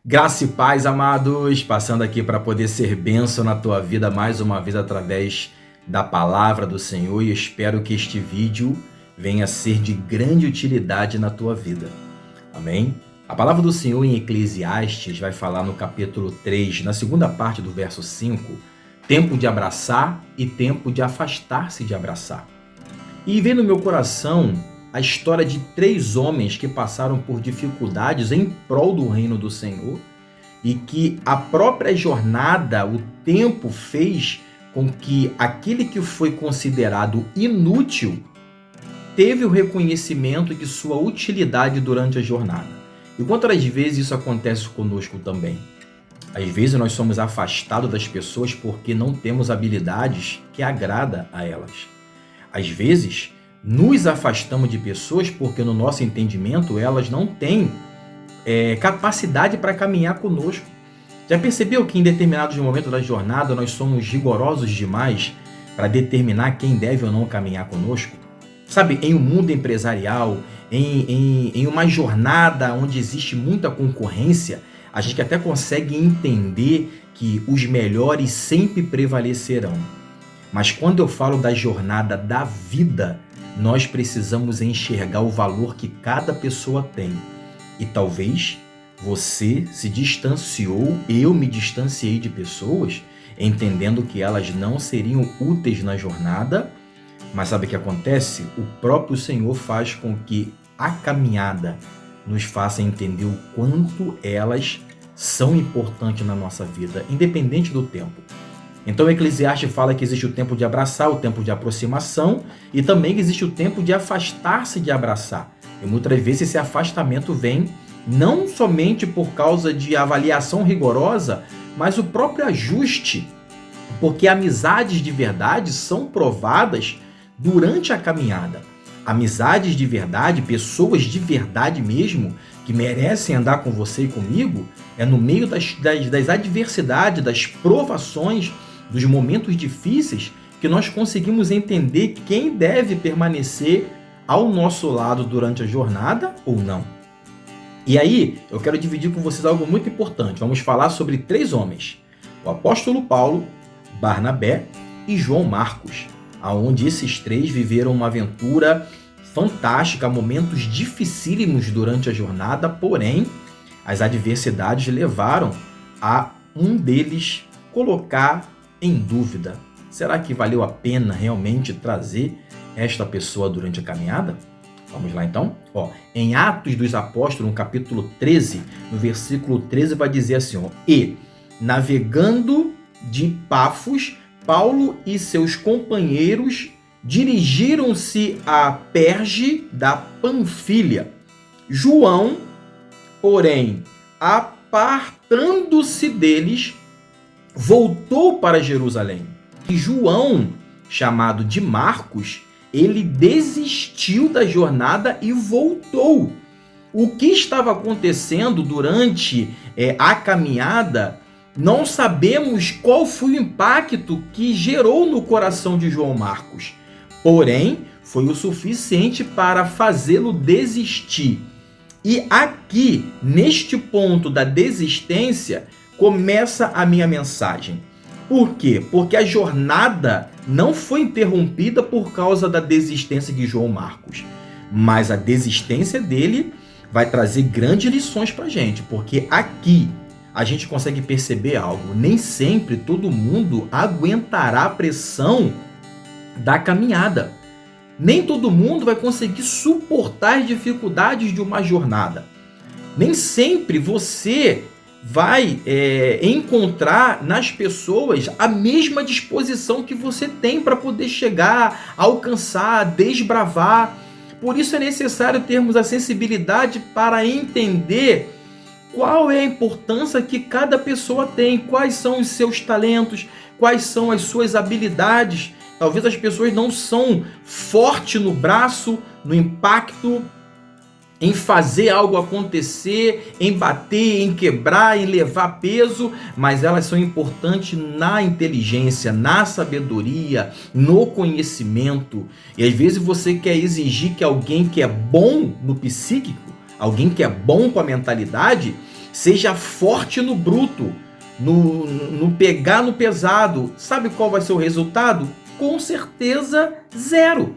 Graça e paz, amados, passando aqui para poder ser bênção na tua vida mais uma vez através da palavra do Senhor, e espero que este vídeo venha a ser de grande utilidade na tua vida. Amém? A palavra do Senhor em Eclesiastes vai falar no capítulo 3, na segunda parte do verso 5, tempo de abraçar e tempo de afastar-se de abraçar. E veio no meu coração a história de 3 homens que passaram por dificuldades em prol do reino do Senhor e que a própria jornada, o tempo fez com que aquele que foi considerado inútil teve o reconhecimento de sua utilidade durante a jornada. E quantas vezes isso acontece conosco também? Às vezes nós somos afastados das pessoas porque não temos habilidades que agrada a elas. Às vezes nos afastamos de pessoas porque no nosso entendimento elas não têm capacidade para caminhar conosco. Já percebeu que em determinados momentos da jornada nós somos rigorosos demais para determinar quem deve ou não caminhar conosco? Sabe, em um mundo empresarial, em uma jornada onde existe muita concorrência, a gente até consegue entender que os melhores sempre prevalecerão. Mas quando eu falo da jornada da vida, nós precisamos enxergar o valor que cada pessoa tem. E talvez você se distanciou, eu me distanciei de pessoas, entendendo que elas não seriam úteis na jornada, mas sabe o que acontece? O próprio Senhor faz com que a caminhada nos faça entender o quanto elas são importantes na nossa vida, independente do tempo. Então o Eclesiastes fala que existe o tempo de abraçar, o tempo de aproximação e também existe o tempo de afastar-se de abraçar. E muitas vezes esse afastamento vem não somente por causa de avaliação rigorosa, mas o próprio ajuste, porque amizades de verdade são provadas durante a caminhada. Amizades de verdade, pessoas de verdade mesmo, que merecem andar com você e comigo, é no meio das adversidades, das provações, dos momentos difíceis, que nós conseguimos entender quem deve permanecer ao nosso lado durante a jornada ou não. E aí, eu quero dividir com vocês algo muito importante. Vamos falar sobre 3 homens: o apóstolo Paulo, Barnabé e João Marcos, aonde esses 3 viveram uma aventura fantástica, momentos dificílimos durante a jornada, porém, as adversidades levaram a um deles colocar em dúvida: será que valeu a pena realmente trazer esta pessoa durante a caminhada? Vamos lá então? Em Atos dos Apóstolos, no capítulo 13, no versículo 13, vai dizer assim: e, navegando de Pafos, Paulo e seus companheiros dirigiram-se a Perge da Panfilha. João, porém, apartando-se deles, voltou para Jerusalém. E João, chamado de Marcos, ele desistiu da jornada e voltou. O que estava acontecendo durante a caminhada, não sabemos qual foi o impacto que gerou no coração de João Marcos. Porém, foi o suficiente para fazê-lo desistir. E aqui, neste ponto da desistência, começa a minha mensagem. Por quê? Porque a jornada não foi interrompida por causa da desistência de João Marcos, mas a desistência dele vai trazer grandes lições para a gente, porque aqui a gente consegue perceber algo: nem sempre todo mundo aguentará a pressão da caminhada. Nem todo mundo vai conseguir suportar as dificuldades de uma jornada. Nem sempre você vai encontrar nas pessoas a mesma disposição que você tem para poder chegar, alcançar, desbravar. Por isso é necessário termos a sensibilidade para entender qual é a importância que cada pessoa tem, quais são os seus talentos, quais são as suas habilidades. Talvez as pessoas não são fortes no braço, no impacto, em fazer algo acontecer, em bater, em quebrar, em levar peso, mas elas são importantes na inteligência, na sabedoria, no conhecimento. E às vezes você quer exigir que alguém que é bom no psíquico, alguém que é bom com a mentalidade, Seja forte no bruto, no pegar no pesado. Sabe qual vai ser o resultado? Com certeza, zero.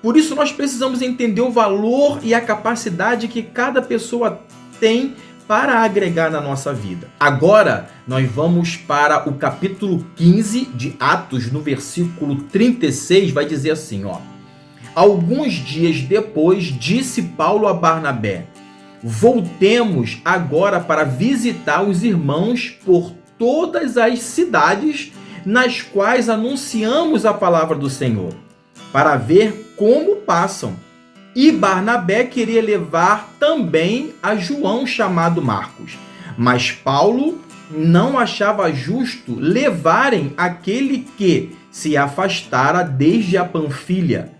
Por isso nós precisamos entender o valor e a capacidade que cada pessoa tem para agregar na nossa vida. Agora, nós vamos para o capítulo 15 de Atos, no versículo 36, vai dizer assim, ó. Alguns dias depois, disse Paulo a Barnabé: voltemos agora para visitar os irmãos por todas as cidades nas quais anunciamos a palavra do Senhor, para ver como passam. E Barnabé queria levar também a João, chamado Marcos. Mas Paulo não achava justo levarem aquele que se afastara desde a Panfilha,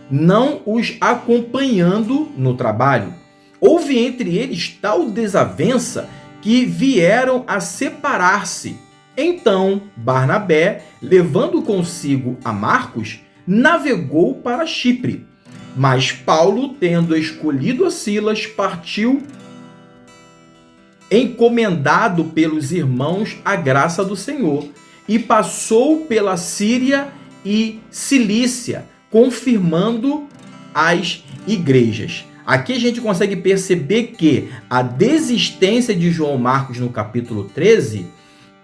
não os acompanhando no trabalho. Houve entre eles tal desavença que vieram a separar-se. Então Barnabé, levando consigo a Marcos, navegou para Chipre. Mas Paulo, tendo escolhido a Silas, partiu encomendado pelos irmãos à graça do Senhor, e passou pela Síria e Cilícia, confirmando as igrejas. Aqui a gente consegue perceber que a desistência de João Marcos no capítulo 13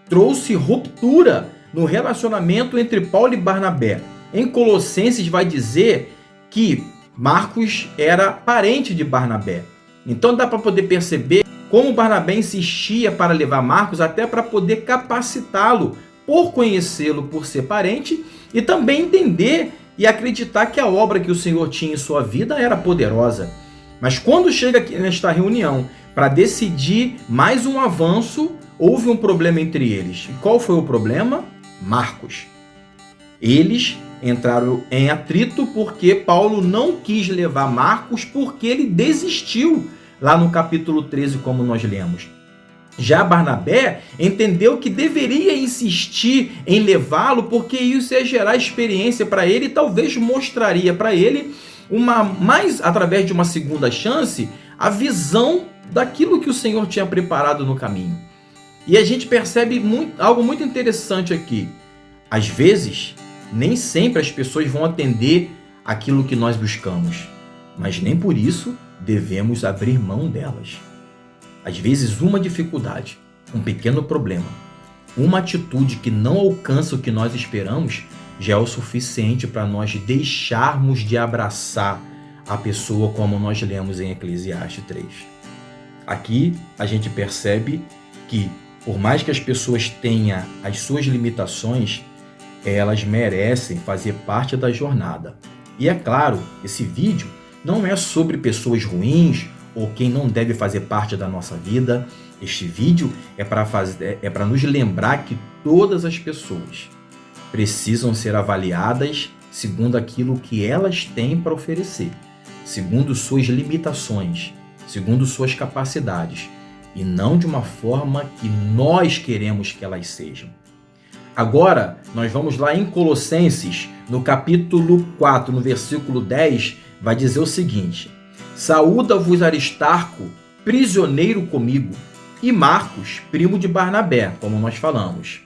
trouxe ruptura no relacionamento entre Paulo e Barnabé. Em Colossenses vai dizer que Marcos era parente de Barnabé. Então dá para poder perceber como Barnabé insistia para levar Marcos, até para poder capacitá-lo por conhecê-lo, por ser parente, e também entender e acreditar que a obra que o Senhor tinha em sua vida era poderosa. Mas quando chega aqui nesta reunião para decidir mais um avanço, houve um problema entre eles. E qual foi o problema? Marcos. Eles entraram em atrito porque Paulo não quis levar Marcos, porque ele desistiu lá no capítulo 13, como nós lemos. Já Barnabé entendeu que deveria insistir em levá-lo, porque isso ia gerar experiência para ele e talvez mostraria para ele através de uma segunda chance, a visão daquilo que o Senhor tinha preparado no caminho. E a gente percebe algo muito interessante aqui. Às vezes, nem sempre as pessoas vão atender aquilo que nós buscamos, mas nem por isso devemos abrir mão delas. Às vezes, uma dificuldade, um pequeno problema, uma atitude que não alcança o que nós esperamos, já é o suficiente para nós deixarmos de abraçar a pessoa, como nós lemos em Eclesiastes 3. Aqui a gente percebe que, por mais que as pessoas tenham as suas limitações, elas merecem fazer parte da jornada. E é claro, esse vídeo não é sobre pessoas ruins ou quem não deve fazer parte da nossa vida. Este vídeo é para nos lembrar que todas as pessoas precisam ser avaliadas segundo aquilo que elas têm para oferecer, segundo suas limitações, segundo suas capacidades, e não de uma forma que nós queremos que elas sejam. Agora, nós vamos lá em Colossenses, no capítulo 4, no versículo 10, vai dizer o seguinte: saúda-vos Aristarco, prisioneiro comigo, e Marcos, primo de Barnabé, como nós falamos,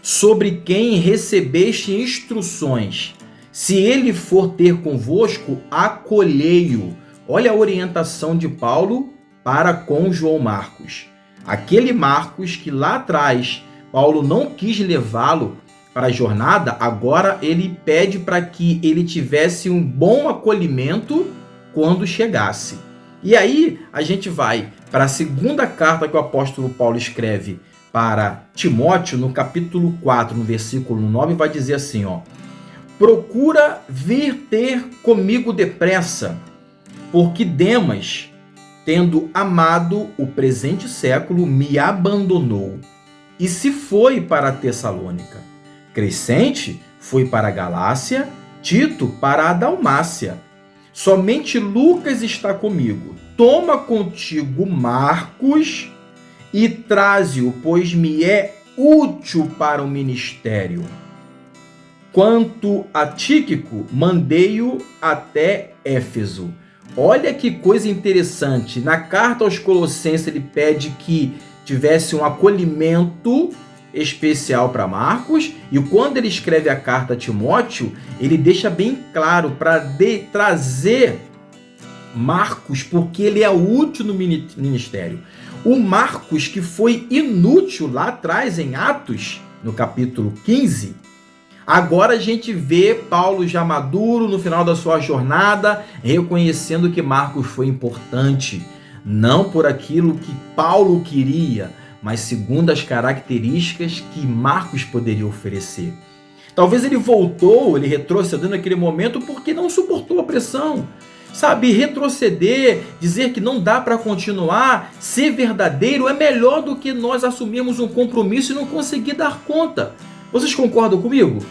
sobre quem recebeste instruções. Se ele for ter convosco, acolhei-o. Olha a orientação de Paulo para com João Marcos. Aquele Marcos que lá atrás Paulo não quis levá-lo para a jornada, agora ele pede para que ele tivesse um bom acolhimento quando chegasse. E aí a gente vai para a segunda carta que o apóstolo Paulo escreve para Timóteo, no capítulo 4, no versículo 9, vai dizer assim, ó: procura vir ter comigo depressa, porque Demas, tendo amado o presente século, me abandonou e se foi para Tessalônica. Crescente foi para a Galácia, Tito para a Dalmácia. Somente Lucas está comigo. Toma contigo Marcos e traze-o, pois me é útil para o ministério. Quanto a Tíquico, mandei-o até Éfeso. Olha que coisa interessante. Na carta aos Colossenses, ele pede que tivesse um acolhimento especial para Marcos, e quando ele escreve a carta a Timóteo, ele deixa bem claro para trazer Marcos, porque ele é útil no ministério. O Marcos, que foi inútil lá atrás em Atos, no capítulo 15, agora a gente vê Paulo já maduro no final da sua jornada, reconhecendo que Marcos foi importante, não por aquilo que Paulo queria, mas segundo as características que Marcos poderia oferecer. Talvez ele voltou, ele retrocedeu naquele momento porque não suportou a pressão. Sabe, retroceder, dizer que não dá para continuar, ser verdadeiro é melhor do que nós assumirmos um compromisso e não conseguir dar conta. Vocês concordam comigo?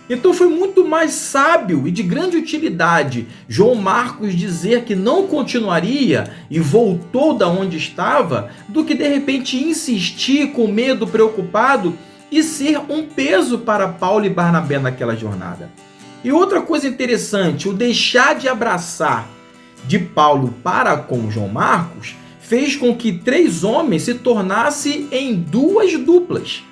Então foi muito mais sábio e de grande utilidade João Marcos dizer que não continuaria e voltou da onde estava, do que de repente insistir com medo, preocupado e ser um peso para Paulo e Barnabé naquela jornada. E outra coisa interessante, o deixar de abraçar de Paulo para com João Marcos fez com que 3 homens se tornassem em 2 duplas.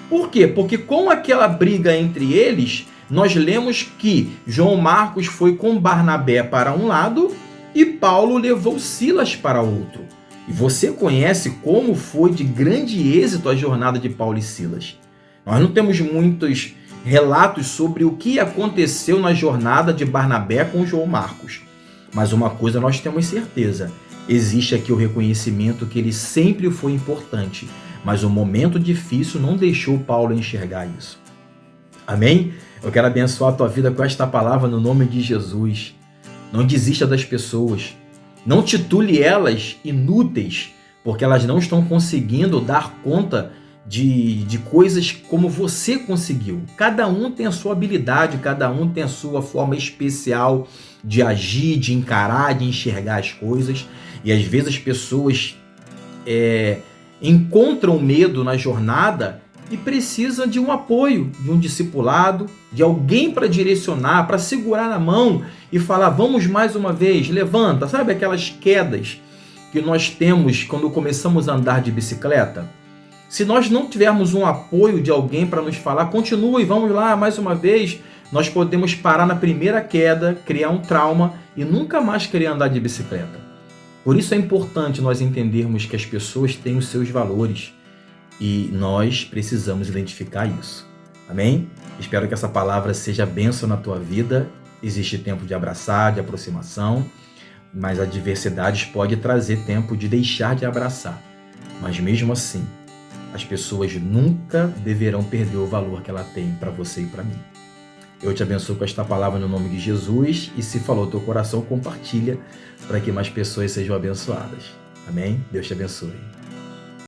Por quê? Porque com aquela briga entre eles, nós lemos que João Marcos foi com Barnabé para um lado e Paulo levou Silas para outro. E você conhece como foi de grande êxito a jornada de Paulo e Silas. Nós não temos muitos relatos sobre o que aconteceu na jornada de Barnabé com João Marcos. Mas uma coisa nós temos certeza, existe aqui o reconhecimento que ele sempre foi importante, mas o momento difícil não deixou Paulo enxergar isso. Amém? Eu quero abençoar a tua vida com esta palavra no nome de Jesus. Não desista das pessoas. Não titule elas inúteis, porque elas não estão conseguindo dar conta de coisas como você conseguiu. Cada um tem a sua habilidade, cada um tem a sua forma especial de agir, de encarar, de enxergar as coisas. E às vezes as pessoas encontram medo na jornada e precisam de um apoio, de um discipulado, de alguém para direcionar, para segurar na mão e falar, vamos mais uma vez, levanta. Sabe aquelas quedas que nós temos quando começamos a andar de bicicleta? Se nós não tivermos um apoio de alguém para nos falar, continue, vamos lá, mais uma vez, nós podemos parar na primeira queda, criar um trauma e nunca mais querer andar de bicicleta. Por isso é importante nós entendermos que as pessoas têm os seus valores e nós precisamos identificar isso. Amém? Espero que essa palavra seja bênção na tua vida. Existe tempo de abraçar, de aproximação, mas adversidades pode trazer tempo de deixar de abraçar. Mas mesmo assim, as pessoas nunca deverão perder o valor que ela tem para você e para mim. Eu te abençoo com esta palavra no nome de Jesus e se falou teu coração, compartilha para que mais pessoas sejam abençoadas. Amém? Deus te abençoe.